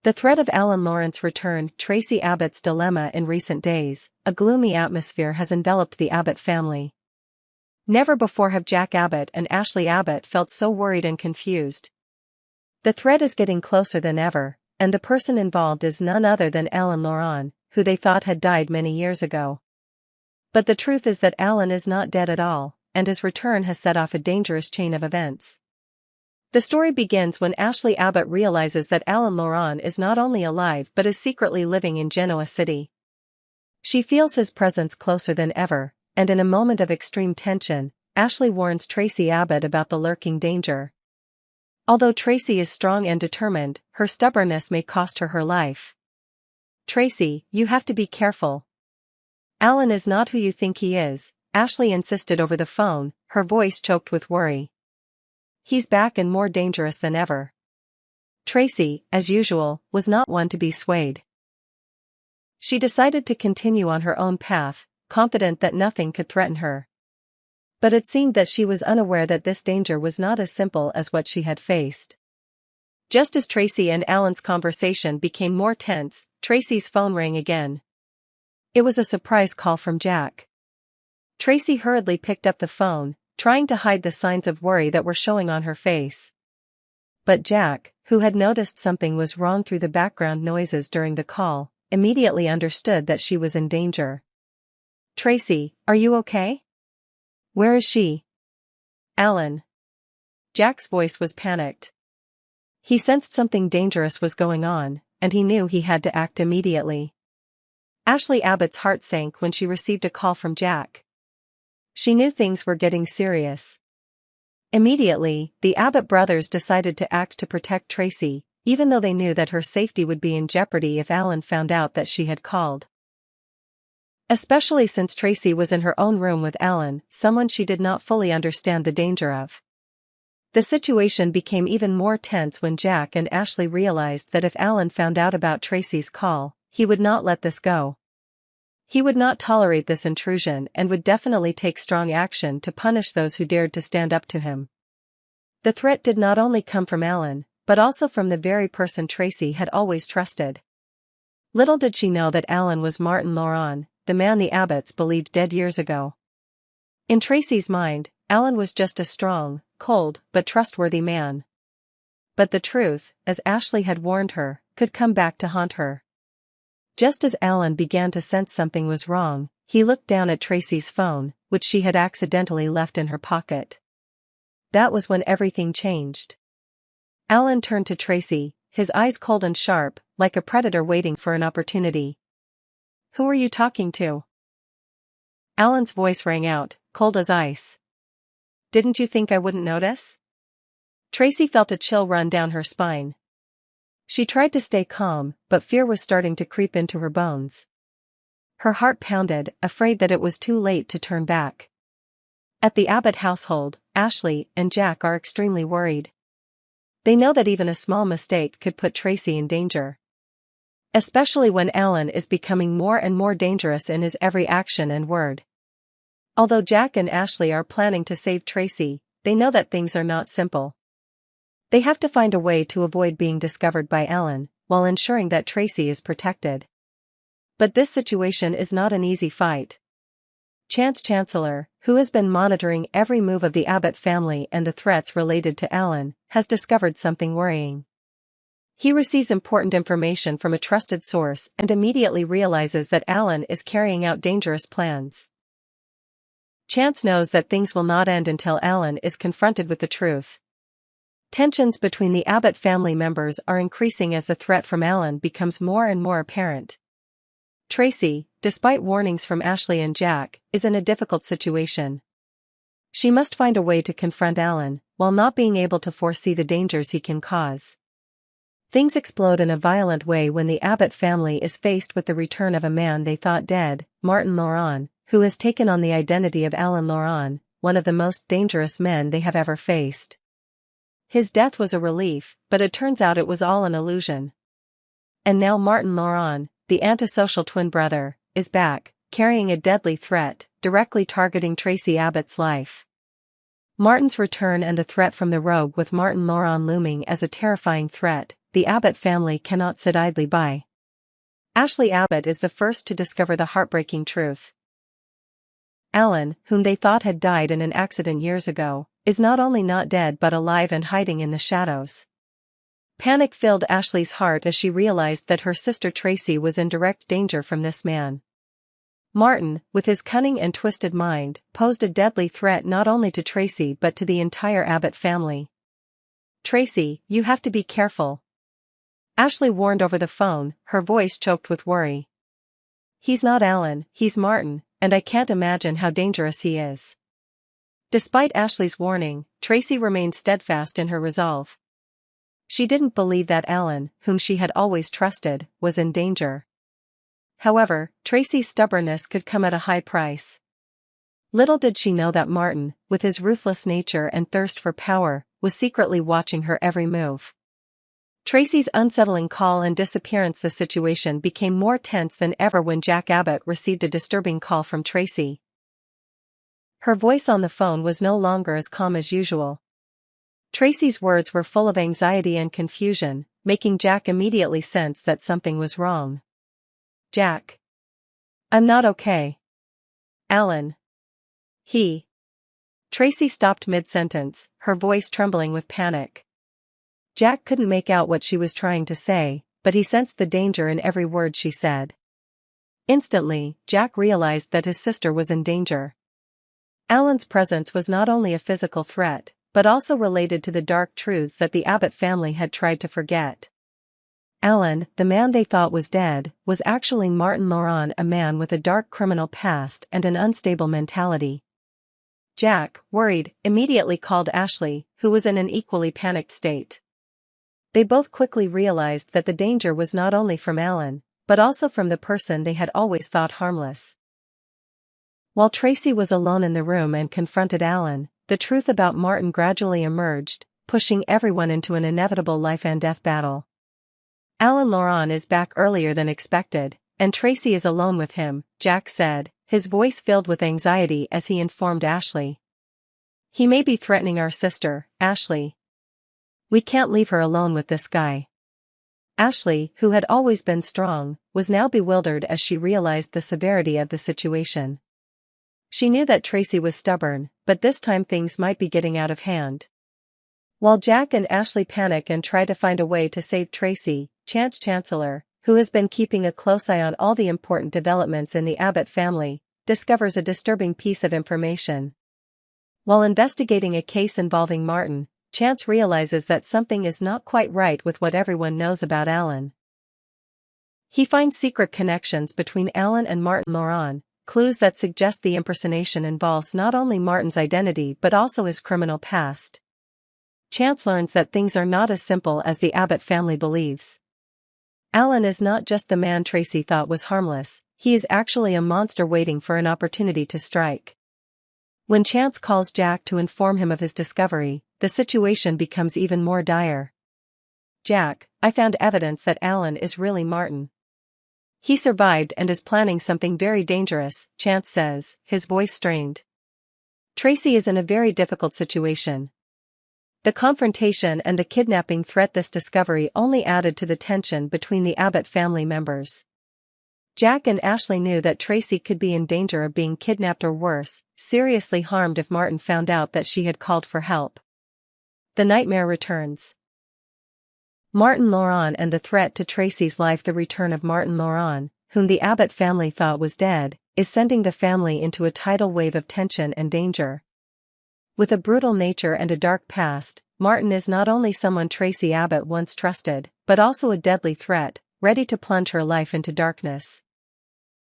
The threat of Alan Lawrence returned Tracy Abbott's dilemma in recent days. A gloomy atmosphere has enveloped the Abbott family. Never before have Jack Abbott and Ashley Abbott felt so worried and confused. The threat is getting closer than ever, and the person involved is none other than Alan Lawrence, who they thought had died many years ago. But the truth is that Alan is not dead at all, and his return has set off a dangerous chain of events. The story begins when Ashley Abbott realizes that Alan Lawrence is not only alive but is secretly living in Genoa City. She feels his presence closer than ever, and in a moment of extreme tension, Ashley warns Tracy Abbott about the lurking danger. Although Tracy is strong and determined, her stubbornness may cost her her life. "Tracy, you have to be careful. Alan is not who you think he is," Ashley insisted over the phone, her voice choked with worry. "He's back and more dangerous than ever." Tracy, as usual, was not one to be swayed. She decided to continue on her own path, confident that nothing could threaten her. But it seemed that she was unaware that this danger was not as simple as what she had faced. Just as Tracy and Alan's conversation became more tense, Tracy's phone rang again. It was a surprise call from Jack. Tracy hurriedly picked up the phone, trying to hide the signs of worry that were showing on her face. But Jack, who had noticed something was wrong through the background noises during the call, immediately understood that she was in danger. "Tracy, are you okay? Where is she?" "Alan." Jack's voice was panicked. He sensed something dangerous was going on, and he knew he had to act immediately. Ashley Abbott's heart sank when she received a call from Jack. She knew things were getting serious. Immediately, the Abbott brothers decided to act to protect Tracy, even though they knew that her safety would be in jeopardy if Alan found out that she had called. Especially since Tracy was in her own room with Alan, someone she did not fully understand the danger of. The situation became even more tense when Jack and Ashley realized that if Alan found out about Tracy's call, he would not let this go. He would not tolerate this intrusion and would definitely take strong action to punish those who dared to stand up to him. The threat did not only come from Alan, but also from the very person Tracy had always trusted. Little did she know that Alan was Martin Lawrence, the man the Abbotts believed dead years ago. In Tracy's mind, Alan was just a strong, cold, but trustworthy man. But the truth, as Ashley had warned her, could come back to haunt her. Just as Alan began to sense something was wrong, he looked down at Tracy's phone, which she had accidentally left in her pocket. That was when everything changed. Alan turned to Tracy, his eyes cold and sharp, like a predator waiting for an opportunity. "Who are you talking to?" Alan's voice rang out, cold as ice. "Didn't you think I wouldn't notice?" Tracy felt a chill run down her spine. She tried to stay calm, but fear was starting to creep into her bones. Her heart pounded, afraid that it was too late to turn back. At the Abbott household, Ashley and Jack are extremely worried. They know that even a small mistake could put Tracy in danger. Especially when Alan is becoming more and more dangerous in his every action and word. Although Jack and Ashley are planning to save Tracy, they know that things are not simple. They have to find a way to avoid being discovered by Alan, while ensuring that Tracy is protected. But this situation is not an easy fight. Chance Chancellor, who has been monitoring every move of the Abbott family and the threats related to Alan, has discovered something worrying. He receives important information from a trusted source and immediately realizes that Alan is carrying out dangerous plans. Chance knows that things will not end until Alan is confronted with the truth. Tensions between the Abbott family members are increasing as the threat from Alan becomes more and more apparent. Tracy, despite warnings from Ashley and Jack, is in a difficult situation. She must find a way to confront Alan, while not being able to foresee the dangers he can cause. Things explode in a violent way when the Abbott family is faced with the return of a man they thought dead, Martin Lawrence, who has taken on the identity of Alan Lawrence, one of the most dangerous men they have ever faced. His death was a relief, but it turns out it was all an illusion. And now Martin Lawrence, the antisocial twin brother, is back, carrying a deadly threat, directly targeting Tracy Abbott's life. Martin's return and the threat from the rogue with Martin Lawrence looming as a terrifying threat, the Abbott family cannot sit idly by. Ashley Abbott is the first to discover the heartbreaking truth. Alan, whom they thought had died in an accident years ago, is not only not dead but alive and hiding in the shadows. Panic filled Ashley's heart as she realized that her sister Tracy was in direct danger from this man. Martin, with his cunning and twisted mind, posed a deadly threat not only to Tracy but to the entire Abbott family. "Tracy, you have to be careful," Ashley warned over the phone, her voice choked with worry. "He's not Alan, he's Martin, and I can't imagine how dangerous he is." Despite Ashley's warning, Tracy remained steadfast in her resolve. She didn't believe that Alan, whom she had always trusted, was in danger. However, Tracy's stubbornness could come at a high price. Little did she know that Martin, with his ruthless nature and thirst for power, was secretly watching her every move. Tracy's unsettling call and disappearance. The situation became more tense than ever when Jack Abbott received a disturbing call from Tracy. Her voice on the phone was no longer as calm as usual. Tracy's words were full of anxiety and confusion, making Jack immediately sense that something was wrong. "Jack. I'm not okay. Alan. He." Tracy stopped mid-sentence, her voice trembling with panic. Jack couldn't make out what she was trying to say, but he sensed the danger in every word she said. Instantly, Jack realized that his sister was in danger. Alan's presence was not only a physical threat, but also related to the dark truths that the Abbott family had tried to forget. Alan, the man they thought was dead, was actually Martin Laurent, a man with a dark criminal past and an unstable mentality. Jack, worried, immediately called Ashley, who was in an equally panicked state. They both quickly realized that the danger was not only from Alan, but also from the person they had always thought harmless. While Tracy was alone in the room and confronted Alan, the truth about Martin gradually emerged, pushing everyone into an inevitable life-and-death battle. "Alan Laurent is back earlier than expected, and Tracy is alone with him," Jack said, his voice filled with anxiety as he informed Ashley. "He may be threatening our sister, Ashley. We can't leave her alone with this guy." Ashley, who had always been strong, was now bewildered as she realized the severity of the situation. She knew that Tracy was stubborn, but this time things might be getting out of hand. While Jack and Ashley panic and try to find a way to save Tracy, Chance Chancellor, who has been keeping a close eye on all the important developments in the Abbott family, discovers a disturbing piece of information. While investigating a case involving Martin, Chance realizes that something is not quite right with what everyone knows about Alan. He finds secret connections between Alan and Martin Laurent, clues that suggest the impersonation involves not only Martin's identity but also his criminal past. Chance learns that things are not as simple as the Abbott family believes. Alan is not just the man Tracy thought was harmless, he is actually a monster waiting for an opportunity to strike. When Chance calls Jack to inform him of his discovery, the situation becomes even more dire. "Jack, I found evidence that Alan is really Martin. He survived and is planning something very dangerous," Chance says, his voice strained. Tracy is in a very difficult situation. The confrontation and the kidnapping threat. This discovery only added to the tension between the Abbott family members. Jack and Ashley knew that Tracy could be in danger of being kidnapped or worse, seriously harmed if Martin found out that she had called for help. The nightmare returns. Martin Laurent and the threat to Tracy's life. The return of Martin Laurent, whom the Abbott family thought was dead, is sending the family into a tidal wave of tension and danger. With a brutal nature and a dark past, Martin is not only someone Tracy Abbott once trusted, but also a deadly threat, ready to plunge her life into darkness.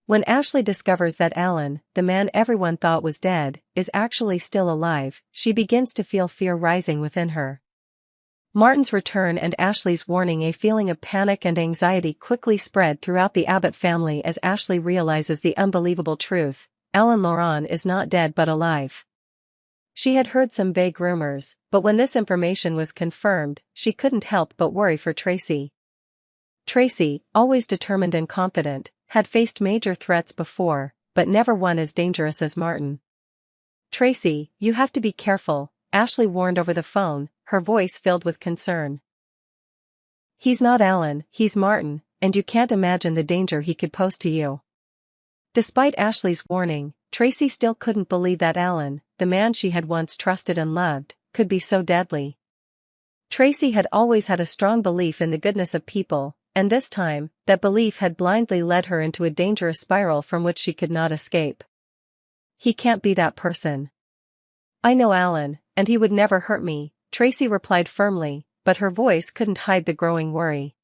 When Ashley discovers that Alan, the man everyone thought was dead, is actually still alive, she begins to feel fear rising within her. Martin's return and Ashley's warning. A feeling of panic and anxiety quickly spread throughout the Abbott family as Ashley realizes the unbelievable truth: Alan Laurent is not dead but alive. She had heard some vague rumors, but when this information was confirmed, she couldn't help but worry for Tracy. Tracy, always determined and confident, had faced major threats before, but never one as dangerous as Martin. "Tracy, you have to be careful," Ashley warned over the phone, her voice filled with concern. He's not Alan, he's Martin, and you can't imagine the danger he could pose to you. Despite Ashley's warning, Tracy still couldn't believe that Alan, the man she had once trusted and loved, could be so deadly. Tracy had always had a strong belief in the goodness of people, and this time, that belief had blindly led her into a dangerous spiral from which she could not escape. He can't be that person. I know Alan, and he would never hurt me, Tracy replied firmly, but her voice couldn't hide the growing worry.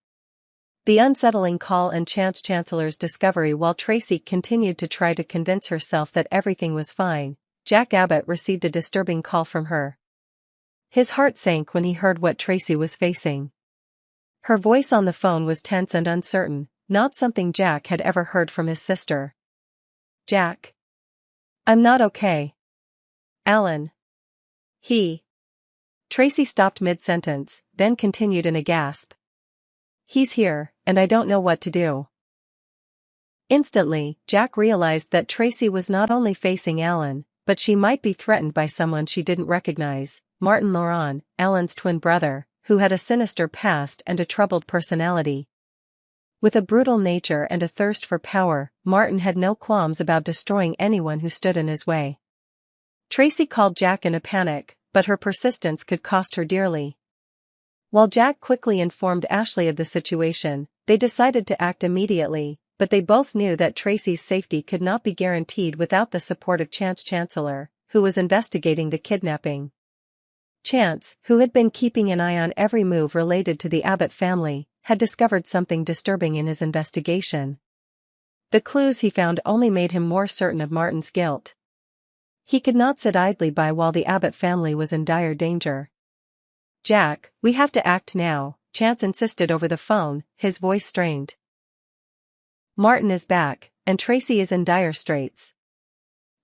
The unsettling call and Chancellor's discovery. While Tracy continued to try to convince herself that everything was fine, Jack Abbott received a disturbing call from her. His heart sank when he heard what Tracy was facing. Her voice on the phone was tense and uncertain, not something Jack had ever heard from his sister. Jack. I'm not okay. Alan. Tracy stopped mid-sentence, then continued in a gasp. He's here, and I don't know what to do. Instantly, Jack realized that Tracy was not only facing Alan, but she might be threatened by someone she didn't recognize, Martin Laurent, Alan's twin brother, who had a sinister past and a troubled personality. With a brutal nature and a thirst for power, Martin had no qualms about destroying anyone who stood in his way. Tracy called Jack in a panic, but her persistence could cost her dearly. While Jack quickly informed Ashley of the situation, they decided to act immediately, but they both knew that Tracy's safety could not be guaranteed without the support of Chancellor, who was investigating the kidnapping. Chance, who had been keeping an eye on every move related to the Abbott family, had discovered something disturbing in his investigation. The clues he found only made him more certain of Martin's guilt. He could not sit idly by while the Abbott family was in dire danger. Jack, we have to act now, Chance insisted over the phone, his voice strained. Martin is back, and Tracy is in dire straits.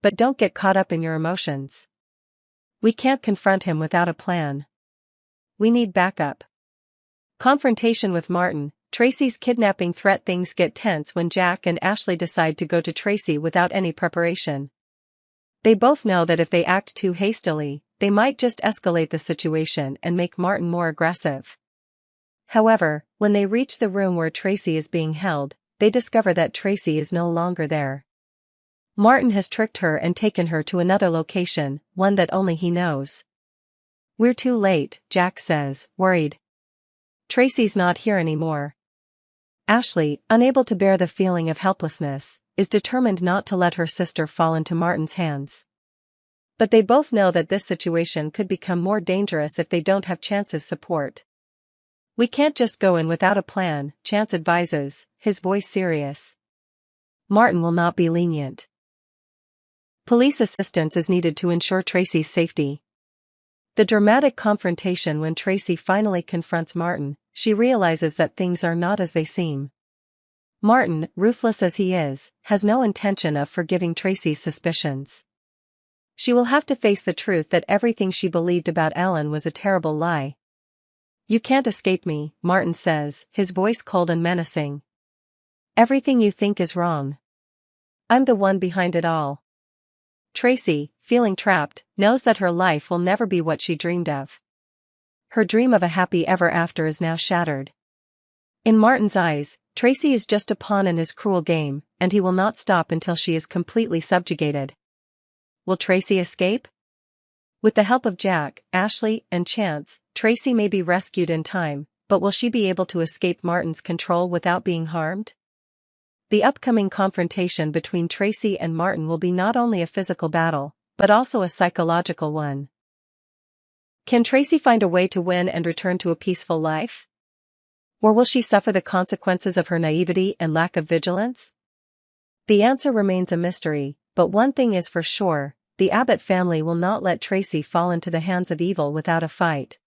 But don't get caught up in your emotions. We can't confront him without a plan. We need backup. Confrontation with Martin, Tracy's kidnapping threat. Things get tense when Jack and Ashley decide to go to Tracy without any preparation. They both know that if they act too hastily, they might just escalate the situation and make Martin more aggressive. However, when they reach the room where Tracy is being held, they discover that Tracy is no longer there. Martin has tricked her and taken her to another location, one that only he knows. We're too late, Jack says, worried. Tracy's not here anymore. Ashley, unable to bear the feeling of helplessness, is determined not to let her sister fall into Martin's hands. But they both know that this situation could become more dangerous if they don't have Chance's support. We can't just go in without a plan, Chance advises, his voice serious. Martin will not be lenient. Police assistance is needed to ensure Tracy's safety. The dramatic confrontation. When Tracy finally confronts Martin, she realizes that things are not as they seem. Martin, ruthless as he is, has no intention of forgiving Tracy's suspicions. She will have to face the truth that everything she believed about Alan was a terrible lie. You can't escape me, Martin says, his voice cold and menacing. Everything you think is wrong. I'm the one behind it all. Tracy, feeling trapped, knows that her life will never be what she dreamed of. Her dream of a happy ever after is now shattered. In Martin's eyes, Tracy is just a pawn in his cruel game, and he will not stop until she is completely subjugated. Will Tracy escape? With the help of Jack, Ashley, and Chance, Tracy may be rescued in time, but will she be able to escape Martin's control without being harmed? The upcoming confrontation between Tracy and Martin will be not only a physical battle, but also a psychological one. Can Tracy find a way to win and return to a peaceful life? Or will she suffer the consequences of her naivety and lack of vigilance? The answer remains a mystery, but one thing is for sure, the Abbott family will not let Tracy fall into the hands of evil without a fight.